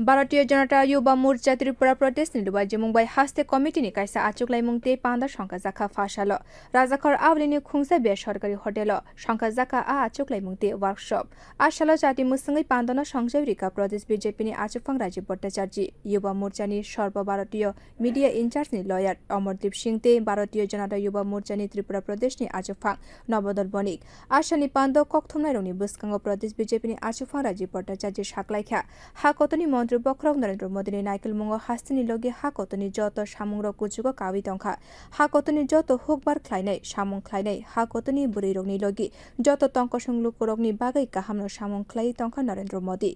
Bharatiya Janata Yuba Morcha Tripura Protest ni dubai Mumbai haste committee ni kaisa achuklai mungte panda shangka jaka fashalo Rajakar Avlini khungsa be sarkari hotelo shangka jaka a achuklai mungte workshop ashalo chati musangai pandana sangjaurika Pradesh BJP ni achufang Rajiv Bhattacharya Yuba Morcha ni Sarva Bharatiya media incharge ni lawyer Amardeep Singh te Bharatiya Janata Yuba Morcha ni Tripura Pradesh ni achufang Nabodol Bonik ashani pando kokthumnai roni buskango Pradesh BJP ni achufang Rajiv Bhattacharya saklaikha hakotoni মন্ত্রী বক্রক নরেন্দ্র মোদী নাইকেল মুঙ্গ হাস্তিনি লগে হাকতনি যত সামুংর কুচুগ কাবি তংখা হাকতনি যত হুকবার খ্লাইনাই সামুং খ্লাইনাই হাকতনি বুড়ি রগনি লগে যত তংক সংলুক রগনি বাগাই কাহামনো সামুং খ্লাই তংখা নরেন্দ্র মোদী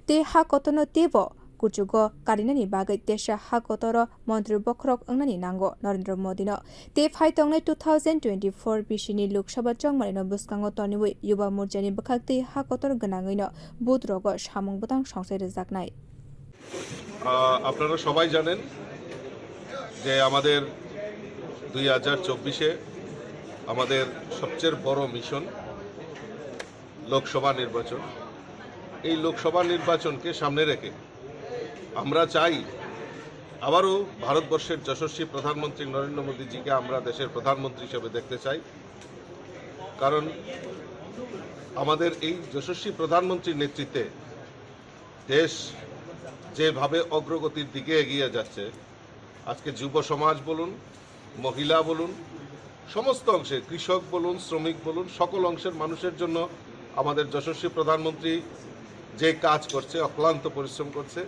তে হাকতন তেব কুচুগ কারিনানি বাগাই তেসা হাকতর মন্ত্রী বক্রক अंगनानि नांगो नरेंद्र मोदी न ते फाइतंगनै 2024 बिसिनि लोकसभा चंगमारिन बुस्कांगो तनिवै युवा मोर्चानि बखाक्ति हाकतर गनाङैन बुध रग सामुं बदां संसाय रजाकनाय আপনারা সবাই জানেন যে আমাদের 2024-এ আমাদের সবচেয়ে বড় মিশন লোকসভা নির্বাচন। এই লোকসভা নির্বাচনকে সামনে রেখে আমরা চাই আবারও ভারতবর্ষের যশস্বী প্রধানমন্ত্রী নরেন্দ্র মোদীজিকে আমরা দেশের প্রধানমন্ত্রী হিসেবে দেখতে চাই। কারণ আমাদের এই যশস্বী প্রধানমন্ত্রীর নেতৃত্বে দেশ যেভাবে অগ্রগতির দিকে এগিয়ে যাচ্ছে, আজকে যুব সমাজ বলুন, মহিলা বলুন, সমস্ত অংশে কৃষক বলুন, শ্রমিক বলুন, সকল অংশের মানুষের জন্য আমাদের যশস্বী প্রধানমন্ত্রী যে কাজ করছে, অক্লান্ত পরিশ্রম করছে,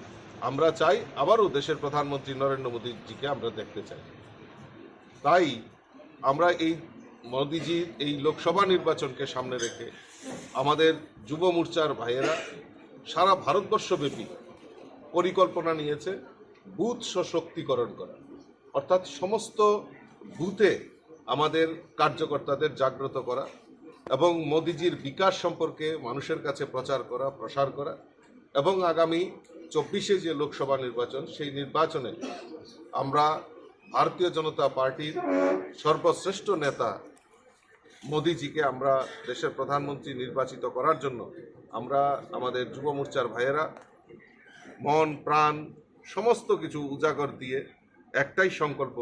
আমরা চাই আবারও দেশের প্রধানমন্ত্রী নরেন্দ্র মোদীজিকে আমরা দেখতে চাই। তাই আমরা এই মোদীজির এই লোকসভা নির্বাচনকে সামনে রেখে আমাদের যুব মোর্চার ভাইয়েরা সারা ভারতবর্ষব্যাপী পরিকল্পনা নিয়েছে বুথ সশক্তিকরণ করা, অর্থাৎ সমস্ত বুথে আমাদের কার্যকর্তাদের জাগ্রত করা এবং মোদিজির বিকাশ সম্পর্কে মানুষের কাছে প্রচার করা, প্রসার করা এবং আগামী 24-এ যে লোকসভা নির্বাচন, সেই নির্বাচনে আমরা ভারতীয় জনতা পার্টির সর্বশ্রেষ্ঠ নেতা মোদিজিকে আমরা দেশের প্রধানমন্ত্রী নির্বাচিত করার জন্য আমরা আমাদের যুব মোর্চার ভাইয়েরা মন প্রাণ সমস্ত কিছু উজাগর দিয়ে একটাই সংকল্প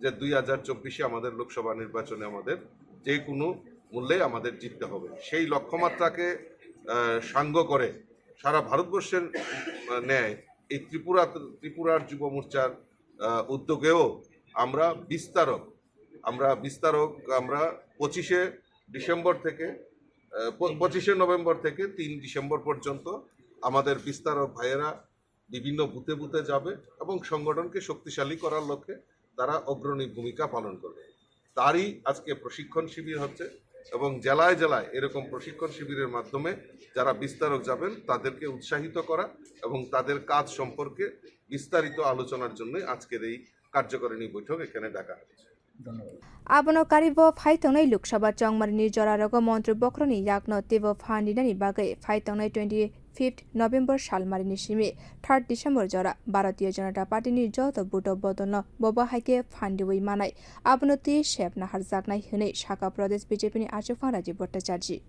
যে 2024-এ আমাদের লোকসভা নির্বাচনে আমাদের যে কোনো মূল্যে আমাদের জিততে হবে। সেই লক্ষ্যমাত্রাকে সাঙ্গ করে সারা ভারতবর্ষের ন্যায় এই ত্রিপুরার যুব মোর্চার উদ্যোগেও আমরা বিস্তারক 25শে নভেম্বর থেকে 3 ডিসেম্বর পর্যন্ত আমাদের বিস্তারক ভাইয়েরা বিভিন্ন বুথে বুথে যাবে এবং সংগঠনকে শক্তিশালী করার লক্ষ্যে তারা অগ্রণী ভূমিকা পালন করবে। তারই আজকে প্রশিক্ষণ শিবির হচ্ছে এবং জেলায় জেলায় এরকম প্রশিক্ষণ শিবিরের মাধ্যমে যারা বিস্তারক যাবেন তাদেরকে উৎসাহিত করা এবং তাদের কাজ সম্পর্কে বিস্তারিত আলোচনার জন্য আজকের এই কার্যকারিণী বৈঠক এখানে ডাকা হয়েছে। Abono karibo phaitongnai Loksaha chongmarini jorarago mantri bokroni yakno tebo phandinani bagai phaitongnai 25th November salmarini simi 3rd December jora Bharatiya Janata Party ni joto buto bodolno boba haike phandiwai manai abono ti shep nahar jaknai hune Shaka Pradesh BJP ni achufang Rajiv Bhattacharya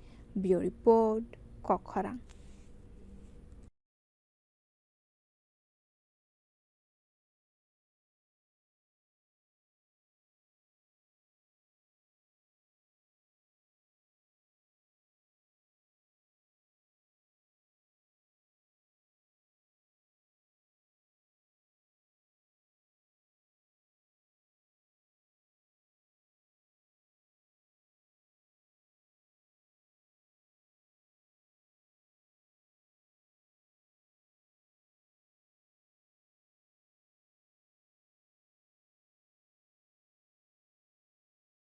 Bureau Report Kokharang।